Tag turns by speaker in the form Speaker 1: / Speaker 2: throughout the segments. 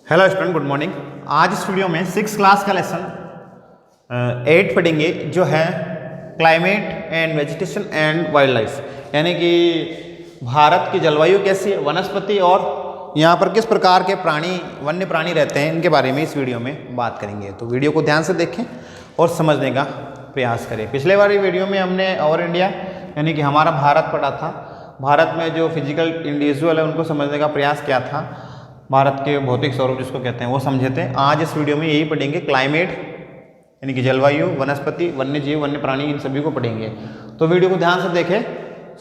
Speaker 1: Hello student, good morning. आज इस video में 6 क्लास का लेसन 8 पढ़ेंगे, जो है climate and vegetation and wild life, यानी कि भारत की जलवायु कैसी है, वनस्पति और यहाँ पर किस प्रकार के प्राणी, वन्य प्राणी रहते हैं, इनके बारे में इस वीडियो में बात करेंगे। तो वीडियो को ध्यान से देखें और समझने का प्रयास करें। पिछले वाली वीडियो में हमने और इंडिया यानी कि हमारा भारत पढ़ा था। भारत में जो फिजिकल इंडिविजुअल है उनको समझने का प्रयास किया था, भारत के भौतिक स्वरूप जिसको कहते हैं वो समझे थे। आज इस वीडियो में यही पढ़ेंगे, क्लाइमेट यानी कि जलवायु, वनस्पति, वन्य जीव, वन्य प्राणी, इन सभी को पढ़ेंगे। तो वीडियो को ध्यान से देखें,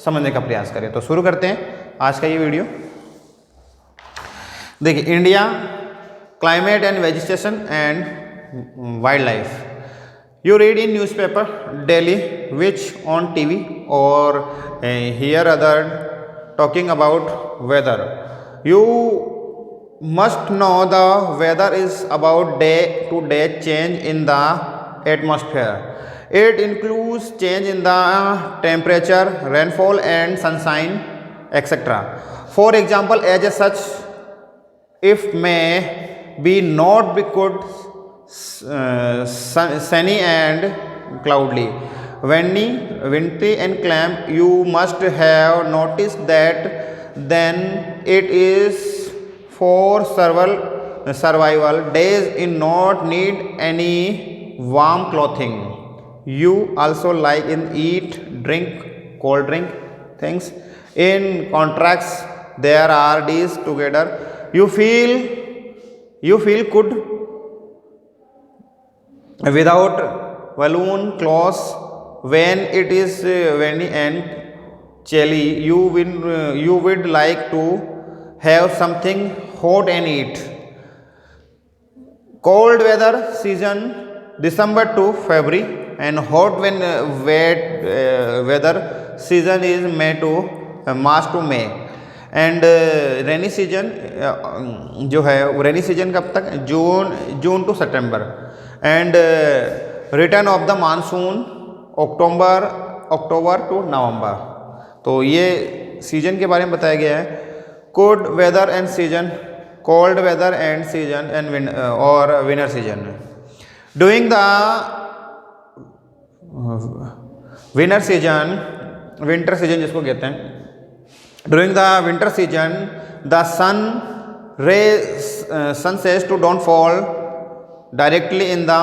Speaker 1: समझने का प्रयास करें। तो शुरू करते हैं आज का ये वीडियो। देखिए, India climate and vegetation and wild life. You read in newspaper daily, which on TV or hear other talking about weather. You must know the weather is about day to day change in the atmosphere. It includes change in the temperature, rainfall and sunshine, etc. For example, as such, if may be not be good, sunny and cloudy, wintry and calm. You must have noticed that then it is for survival days in not need any warm clothing. You also like in eat, drink, cold drink things. In contrast, there are these together. You feel good without balloon clothes when it is windy and chilly. You would like to have something hot and eat. Cold weather season December to February, and hot weather season is May to March to May. And rainy season जो है वो rainy season कब तक, June to सितंबर। And return of the monsoon अक्टूबर to नवंबर। तो ये सीजन के बारे में बताया गया है। Cold weather and season, cold weather and season and और winter season. During the winter season जिसको कहते हैं, during the winter season the sun says to don't fall directly in the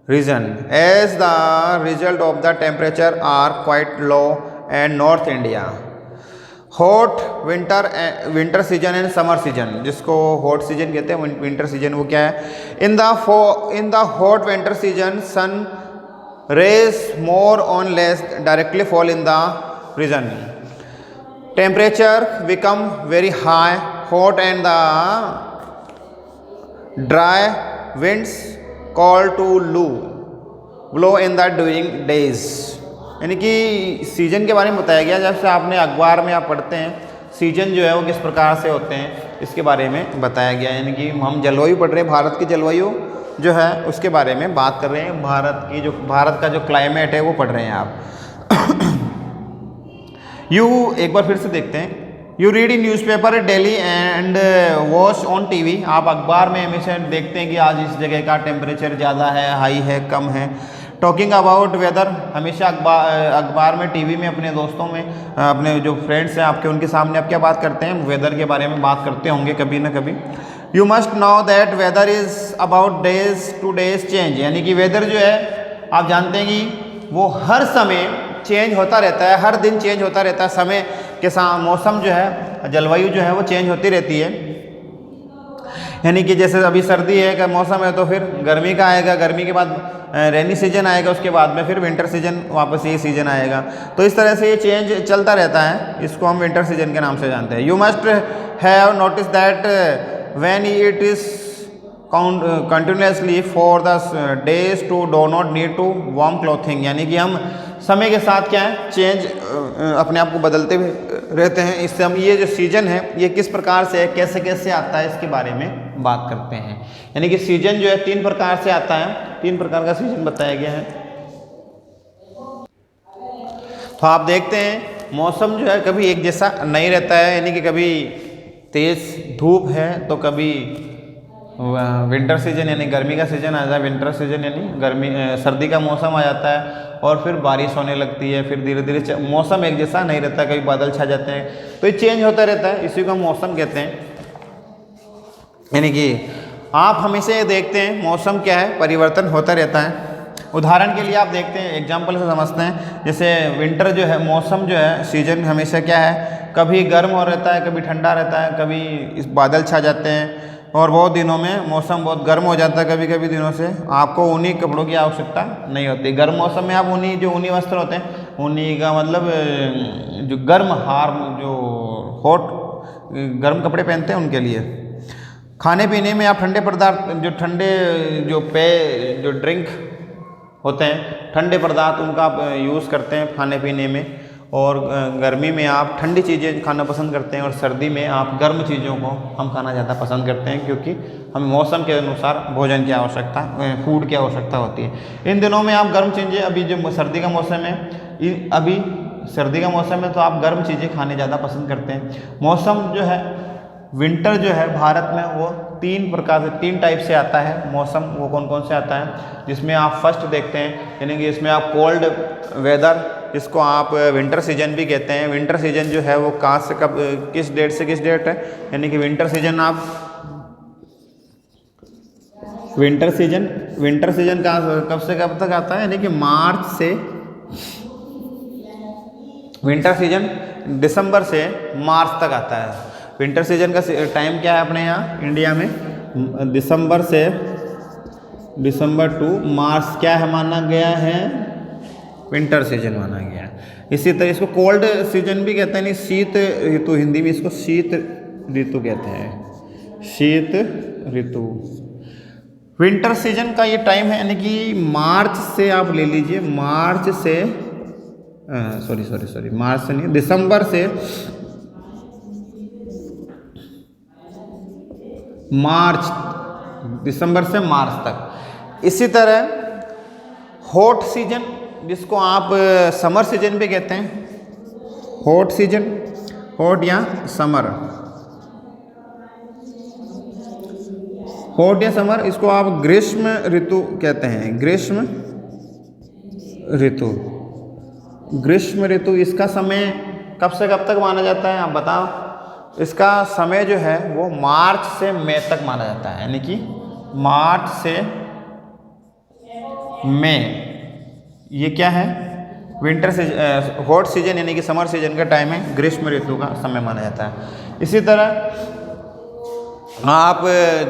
Speaker 1: region, as the result of the temperature are quite low and North India. Hot winter season and summer season, जिसको hot season कहते हैं, winter season वो क्या है? In the hot winter season sun rays more or less directly fall in the region. Temperature become very high, hot, and the dry winds called to blow in the during days. यानी कि season के बारे में बताया गया। जब से आपने अखबार में आप पढ़ते हैं सीजन जो है वो किस प्रकार से होते हैं, इसके बारे में बताया गया। यानी कि हम जलवायु पढ़ रहे हैं, भारत की जलवायु जो है उसके बारे में बात कर रहे हैं। भारत का जो क्लाइमेट है वो पढ़ रहे हैं आप। एक बार फिर से देखते हैं। You read in newspaper daily and watch on TV. आप अखबार में हमेशा देखते हैं कि आज इस जगह का टेम्परेचर ज़्यादा है, हाई है, कम है। टॉकिंग अबाउट वेदर, हमेशा अखबार में, टीवी में, अपने दोस्तों में, अपने जो फ्रेंड्स हैं आपके, उनके सामने आप क्या बात करते हैं, वेदर के बारे में बात करते होंगे कभी ना कभी। You must know that whether is about days two days change, यानी कि वेदर जो है आप जानते हैं कि वो हर समय चेंज होता रहता है, हर दिन चेंज होता रहता है। समय के साथ मौसम जो है, जलवायु जो है वो चेंज होती रहती है। यानी कि जैसे अभी सर्दी है का मौसम है तो फिर गर्मी का आएगा, गर्मी के बाद रेनी सीजन आएगा, उसके बाद में फिर विंटर सीजन, वापस ये सीजन आएगा। तो इस तरह से ये चेंज चलता रहता है, इसको हम विंटर सीजन के नाम से जानते हैं। You must have notice that when it is continuously for the days to do not need to warm clothing, यानी कि हम समय के साथ क्या है, चेंज अपने आप को बदलते हुए रहते हैं। इससे हम ये जो सीजन है ये किस प्रकार से है, कैसे कैसे आता है, इसके बारे में बात करते हैं। यानी कि सीजन जो है 3 प्रकार से आता है, 3 प्रकार का सीजन बताया गया है। तो आप देखते हैं मौसम जो है कभी एक जैसा नहीं रहता है, यानी कि कभी तेज़ धूप है तो कभी विंटर सीजन यानी गर्मी का सीजन आ जाए, विंटर सीजन यानी गर्मी सर्दी का मौसम आ जाता है और फिर बारिश होने लगती है। फिर धीरे धीरे मौसम एक जैसा नहीं रहता, कभी बादल छा जाते हैं, तो ये चेंज होता रहता है, इसी को हम मौसम कहते हैं। यानी कि आप हमेशा ये देखते हैं मौसम क्या है, परिवर्तन होता रहता है। उदाहरण के लिए आप देखते हैं, एग्जाम्पल से समझते हैं, जैसे विंटर जो है मौसम जो है सीजन हमेशा क्या है, कभी गर्म हो रहता है, कभी ठंडा रहता है, कभी इस बादल छा जाते हैं और बहुत दिनों में मौसम बहुत गर्म हो जाता है। कभी कभी दिनों से आपको ऊनी कपड़ों की आवश्यकता नहीं होती। गर्म मौसम में आप ऊनी वस्त्र होते हैं, ऊनी का मतलब जो गर्म जो हॉट गर्म कपड़े पहनते हैं उनके लिए। खाने पीने में आप ठंडे पदार्थ जो ड्रिंक होते हैं, ठंडे पदार्थ उनका आप यूज़ करते हैं खाने पीने में। और गर्मी में आप ठंडी चीज़ें खाना पसंद करते हैं और सर्दी में आप गर्म चीज़ों को हम खाना ज़्यादा पसंद करते हैं, क्योंकि हमें मौसम के अनुसार भोजन की आवश्यकता, फूड की आवश्यकता होती है। इन दिनों में आप गर्म चीज़ें, अभी जो सर्दी का मौसम है, अभी सर्दी का मौसम है तो आप गर्म चीज़ें खाने ज़्यादा पसंद करते हैं। मौसम जो है विंटर जो है भारत में वो 3 टाइप से आता है मौसम। वो कौन कौन से आता है, जिसमें आप फर्स्ट देखते हैं, यानी कि इसमें आप कोल्ड वेदर, जिसको आप विंटर सीजन भी कहते हैं। विंटर सीजन जो है वो कहाँ से कब, किस डेट से किस डेट है, यानी कि विंटर सीजन कब से कब तक आता है, यानी कि मार्च से, विंटर सीजन दिसंबर से मार्च तक आता है। विंटर सीजन का टाइम क्या है अपने यहाँ इंडिया में, दिसंबर टू मार्च क्या है माना गया है, विंटर सीजन माना गया है। इसी तरह इसको कोल्ड सीजन भी कहते हैं, नहीं शीत ऋतु, हिंदी में इसको शीत ऋतु कहते हैं, शीत ऋतु। विंटर सीजन का ये टाइम है, यानी कि मार्च से आप ले लीजिए, मार्च से मार्च से नहीं, दिसंबर से मार्च तक। इसी तरह हॉट सीजन, जिसको आप समर सीजन भी कहते हैं, हॉट सीजन, हॉट या समर, हॉट या समर, इसको आप ग्रीष्म ऋतु कहते हैं, ग्रीष्म ऋतु। इसका समय कब से कब तक माना जाता है, आप बताओ। इसका समय जो है वो मार्च से मई तक माना जाता है, यानी कि मार्च से मई, ये क्या है, विंटर सीजन, हॉट सीजन यानी कि समर सीजन का टाइम है, ग्रीष्म ऋतु का समय माना जाता है। इसी तरह आप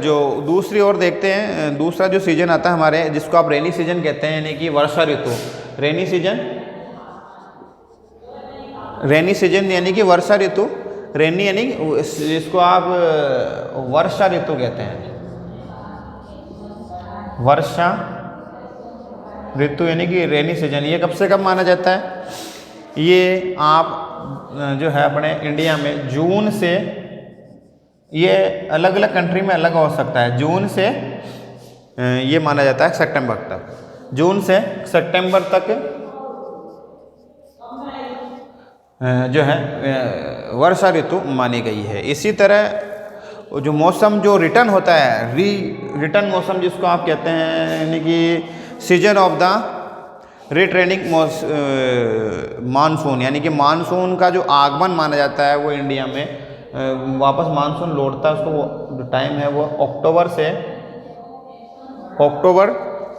Speaker 1: जो दूसरी ओर देखते हैं, दूसरा जो सीजन आता है हमारे, जिसको आप रेनी सीजन कहते हैं, यानी कि वर्षा ऋतु। रेनी सीजन यानी कि वर्षा ऋतु, रेनी यानी जिसको आप वर्षा ऋतु कहते हैं, वर्षा ऋतु यानी कि रेनी सीजन। ये कब से कब माना जाता है, ये आप जो है अपने इंडिया में जून से, ये अलग अलग कंट्री में अलग हो सकता है, जून से ये माना जाता है सितंबर तक, जून से सितंबर तक जो है वर्षा ऋतु मानी गई है। इसी तरह जो मौसम जो रिटर्न होता है, रिटर्न मौसम जिसको आप कहते हैं, यानी कि season of the returning monsoon, यानी कि मानसून का जो आगमन माना जाता है, वो इंडिया में वापस मानसून लौटता है, उसको वो जो टाइम है वो अक्टूबर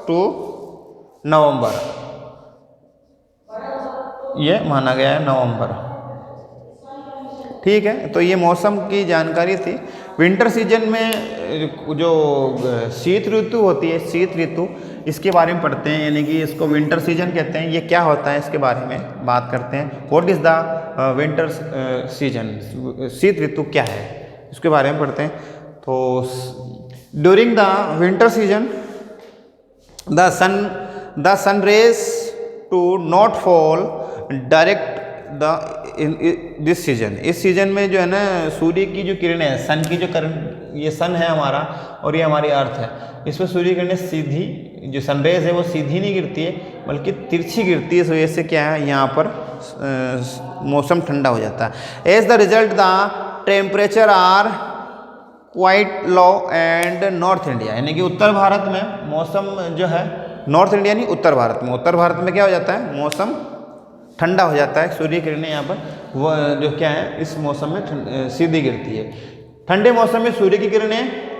Speaker 1: टू नवंबर, ये माना गया है नवंबर। ठीक है, तो ये मौसम की जानकारी थी। विंटर सीजन में जो शीत ऋतु होती है, शीत ऋतु, इसके बारे में पढ़ते हैं, यानी कि इसको विंटर सीजन कहते हैं। ये क्या होता है इसके बारे में बात करते हैं। What is the winter season, शीत ऋतु क्या है, इसके बारे में पढ़ते हैं। तो during the winter season the sun rays to not fall direct this season. इस सीजन में जो है ना, सूर्य की जो किरणें हैं, सन की जो किरण, ये सन है हमारा और ये हमारी अर्थ है, इस पर सूर्य किरणें सीधी, जो सनरेज है वो सीधी नहीं गिरती है बल्कि तिरछी गिरती है। इस वजह से क्या है, यहाँ पर मौसम ठंडा हो जाता है। As the result the temperature are quite low and north India, यानी कि उत्तर भारत में मौसम जो है, नॉर्थ इंडिया नहीं उत्तर भारत में, उत्तर भारत में क्या हो जाता है, मौसम ठंडा हो जाता है। सूर्य किरणें यहाँ पर वो जो क्या है इस मौसम में सीधी गिरती है। ठंडे मौसम में सूर्य की किरणें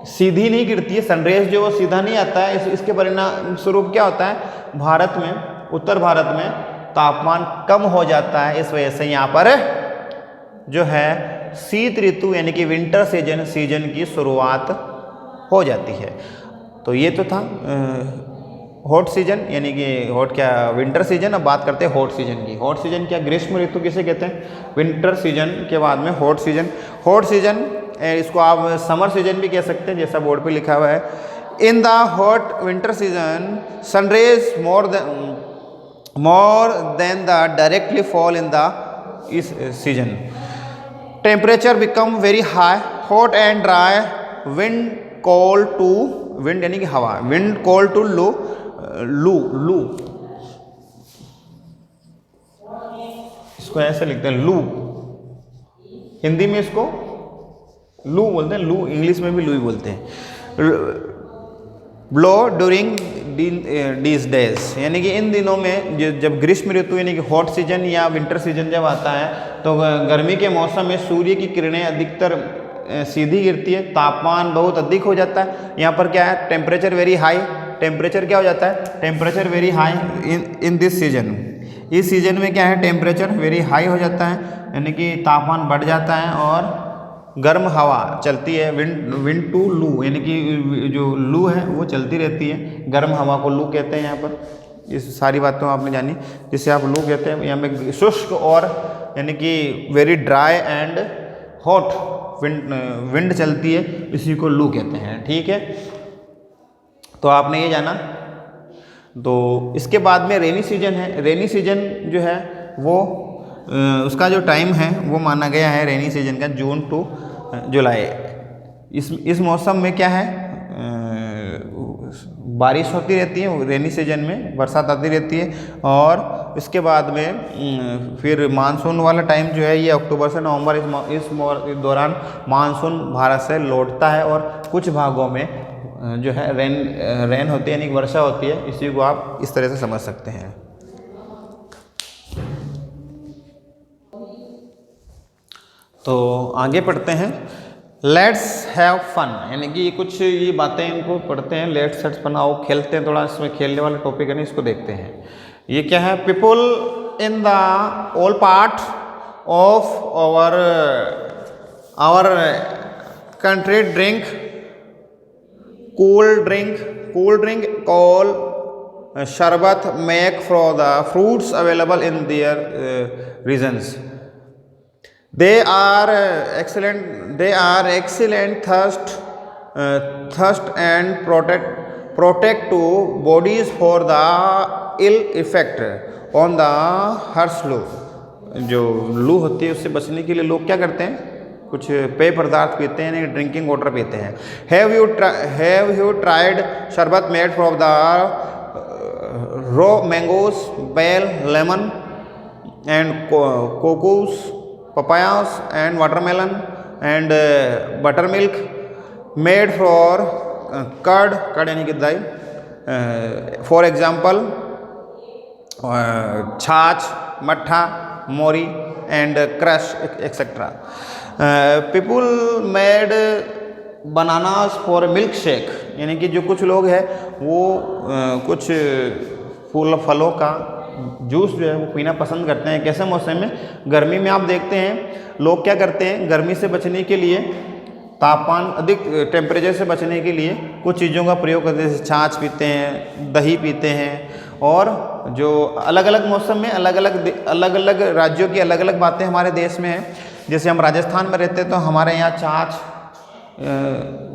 Speaker 1: सीधी नहीं गिरती है, सनरेज जो वो सीधा नहीं आता है। इसके परिणाम स्वरूप क्या होता है, भारत में, उत्तर भारत में तापमान कम हो जाता है। इस वजह से यहाँ पर जो है शीत ऋतु यानी कि विंटर सीजन की शुरुआत हो जाती है। तो ये तो था हॉट सीजन, यानी कि हॉट क्या विंटर सीजन। अब बात करते हैं हॉट सीजन की। हॉट सीजन क्या, ग्रीष्म ऋतु किसे कहते हैं, विंटर सीजन के बाद में हॉट सीजन। हॉट सीजन इसको आप समर सीजन भी कह सकते हैं, जैसा बोर्ड पे लिखा हुआ है। In the hot winter season sunrays more than the directly fall in the इस season. Temperature become very high, hot and dry, wind called to, wind यानी कि हवा, विंड कोल्ड टू लू, इसको ऐसे लिखते हैं लू, हिंदी में इसको लू बोलते हैं, लू इंग्लिश में भी लू ही बोलते हैं। ब्लो ड्यूरिंग डीज डेज, यानी कि इन दिनों में जब ग्रीष्म ऋतु यानी कि हॉट सीजन या विंटर सीजन जब आता है तो गर्मी के मौसम में सूर्य की किरणें अधिकतर सीधी गिरती है, तापमान बहुत अधिक हो जाता है। यहाँ पर क्या है, टेम्परेचर वेरी हाई, टेम्परेचर क्या हो जाता है, temperature vary high in this season. इस सीजन में क्या है, टेम्परेचर वेरी हाई हो जाता है, यानी कि तापमान बढ़ जाता है और गर्म हवा चलती है। विंड टू लू, यानी कि जो लू है वो चलती रहती है, गर्म हवा को लू कहते हैं। यहाँ पर इस सारी बातों आपने जानी, जिसे आप लू कहते हैं। यहाँ पे शुष्क और यानी कि very dry and hot wind चलती है, इसी को लू कहते हैं। ठीक है, तो आपने ये जाना। तो इसके बाद में रेनी सीजन है। रेनी सीजन जो है वो उसका जो टाइम है वो माना गया है रेनी सीजन का जून टू जुलाई। इस मौसम में क्या है, बारिश होती रहती है रेनी सीजन में, बरसात आती रहती है। और इसके बाद में फिर मानसून वाला टाइम जो है ये अक्टूबर से नवंबर, इस दौरान मानसून भारत से लौटता है और कुछ भागों में जो है रेन होती है, यानी वर्षा होती है। इसी को आप इस तरह से समझ सकते हैं। तो आगे पढ़ते हैं, लेट्स हैव फन, यानी कि कुछ ये बातें इनको पढ़ते हैं। लेट्स हैव फन, आओ खेलते हैं थोड़ा, इसमें खेलने वाला टॉपिक है ना, इसको देखते हैं। ये क्या है, people in the all part of our country drink cool drink call sharbat make from the fruits available in their regions. They are excellent thirst and protect to bodies for the ill effect on the harsh loo। जो लू होती है उससे बचने के लिए लोग क्या करते हैं, कुछ पेय पदार्थ पीते हैं, ड्रिंकिंग वाटर पीते हैं। Have you tried शरबत made from the raw mangoes, bell, lemon and cocoa, papayas and watermelon and buttermilk made for curd यानी कि दही, for example छाछ, मट्ठा, मोरी and crush etc. People made bananas for milk shake, यानी कि जो कुछ लोग हैं वो कुछ फलों का जूस जो है वो पीना पसंद करते हैं। कैसे मौसम में, गर्मी में आप देखते हैं लोग क्या करते हैं, गर्मी से बचने के लिए, तापमान अधिक टेम्परेचर से बचने के लिए कुछ चीज़ों का प्रयोग करते हैं, जैसे छाछ पीते हैं, दही पीते हैं। और जो अलग अलग मौसम में अलग अलग राज्यों की अलग अलग बातें हमारे देश में हैं। जैसे हम राजस्थान में रहते हैं तो हमारे यहाँ छाछ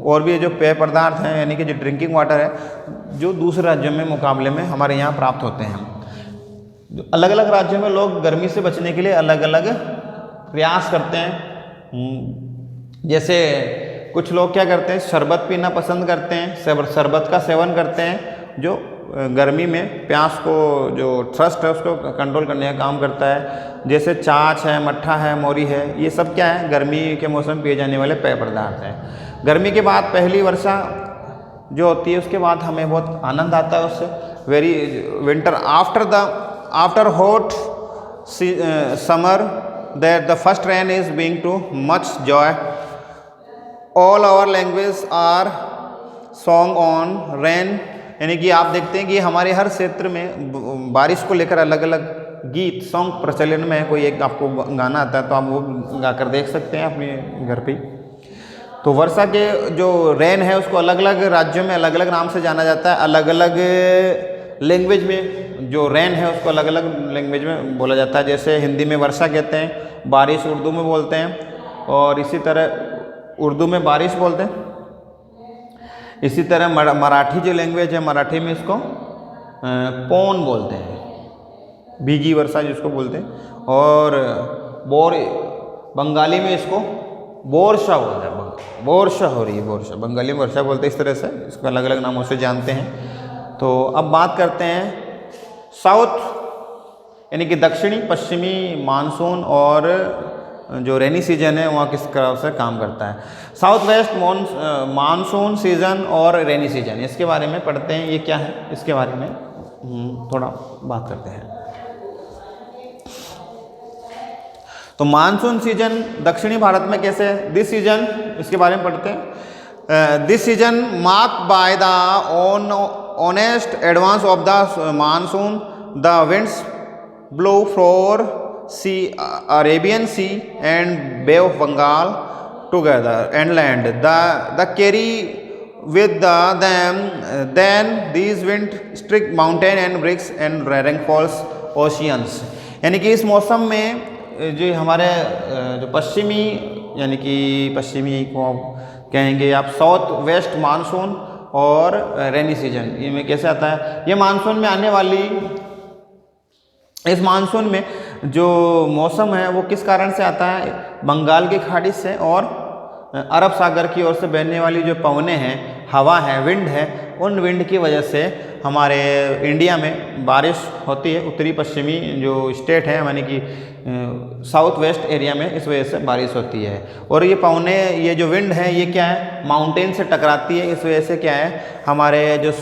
Speaker 1: और भी जो पेय पदार्थ हैं, यानी कि जो ड्रिंकिंग वाटर है, जो दूसरे राज्यों में मुकाबले में हमारे यहाँ प्राप्त होते हैं। अलग अलग राज्यों में लोग गर्मी से बचने के लिए अलग अलग प्रयास करते हैं। जैसे कुछ लोग क्या करते हैं, शरबत पीना पसंद करते हैं, शरबत का सेवन करते हैं। जो गर्मी में प्यास को जो थ्रस्ट है उसको कंट्रोल करने का काम करता है। जैसे छाछ है, मट्ठा है, मोरी है, ये सब क्या है, गर्मी के मौसम में पिए जाने वाले पेय पदार्थ हैं। गर्मी के बाद पहली वर्षा जो होती है उसके बाद हमें बहुत आनंद आता है उससे। Very winter after hot summer that the first rain is being too much joy. All our language are song on rain, यानी कि आप देखते हैं कि हमारे हर क्षेत्र में बारिश को लेकर अलग अलग गीत सॉन्ग प्रचलन में है। कोई एक आपको गाना आता है तो आप वो गाकर देख सकते हैं अपने घर पे। तो वर्षा के जो रेन है उसको अलग अलग राज्यों में अलग अलग नाम से जाना जाता है। अलग अलग लैंग्वेज में जो रेन है उसको अलग अलग लैंग्वेज में बोला जाता है। जैसे हिंदी में वर्षा कहते हैं, बारिश उर्दू में बोलते हैं, और इसी तरह उर्दू में बारिश बोलते हैं। इसी तरह मराठी जो लैंग्वेज है, मराठी में इसको पौन बोलते हैं, भीगी वर्षा जिसको बोलते हैं। और बंगाली में इसको बोरशा बोलते हैं। बोरशा हो रही है, बोरशा बंगाली में वर्षा बोलते हैं। इस तरह से इसको अलग अलग नामों से जानते हैं। तो अब बात करते हैं साउथ, यानी कि दक्षिणी पश्चिमी मानसून और जो रेनी सीजन है वहाँ किस तरह से काम करता है। साउथ वेस्ट मानसून सीजन और रेनी सीजन, इसके बारे में पढ़ते हैं। ये क्या है, इसके बारे में थोड़ा बात करते हैं। तो मानसून सीजन दक्षिणी भारत में कैसे है, दिस सीजन, इसके बारे में पढ़ते हैं। This season marked by the honest advance of the monsoon, the winds blow from sea Arabian sea and Bay of Bengal together and land the carry with them then these wind strike mountain and bricks and rainfalls oceans। यानी कि इस मौसम में जो हमारे जो पश्चिमी, यानी कि पश्चिमी को कहेंगे आप साउथ वेस्ट मानसून और रेनी सीजन, इनमें कैसे आता है। ये मानसून में आने वाली, इस मानसून में जो मौसम है वो किस कारण से आता है, बंगाल की खाड़ी से और अरब सागर की ओर से बहने वाली जो पवने हैं, हवा है, विंड है, उन विंड की वजह से हमारे इंडिया में बारिश होती है। उत्तरी पश्चिमी जो स्टेट है, यानी कि साउथ वेस्ट एरिया में इस वजह से बारिश होती है। और ये पवने, ये जो विंड है ये क्या है, माउंटेन से टकराती है। इस वजह से क्या है, हमारे जो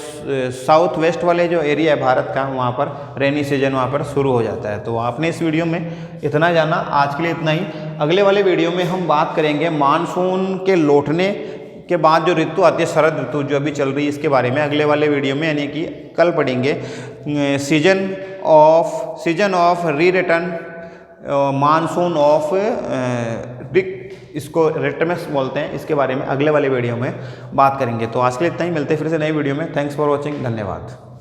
Speaker 1: साउथ वेस्ट वाले जो एरिया है भारत का, वहाँ पर रेनी सीजन वहाँ पर शुरू हो जाता है। तो आपने इस वीडियो में इतना जाना, आज के लिए इतना ही। अगले वाले वीडियो में हम बात करेंगे मानसून के लौटने के बाद जो ऋतु आती है, शरद ऋतु जो अभी चल रही है, इसके बारे में अगले वाले वीडियो में, यानी कि कल पढ़ेंगे। सीजन ऑफ री रिटर्न मानसून ऑफ इसको रिटर्मस बोलते हैं, इसके बारे में अगले वाले वीडियो में बात करेंगे। तो आज के लिए इतना ही, मिलते हैं फिर से नई वीडियो में। थैंक्स फॉर वॉचिंग, धन्यवाद।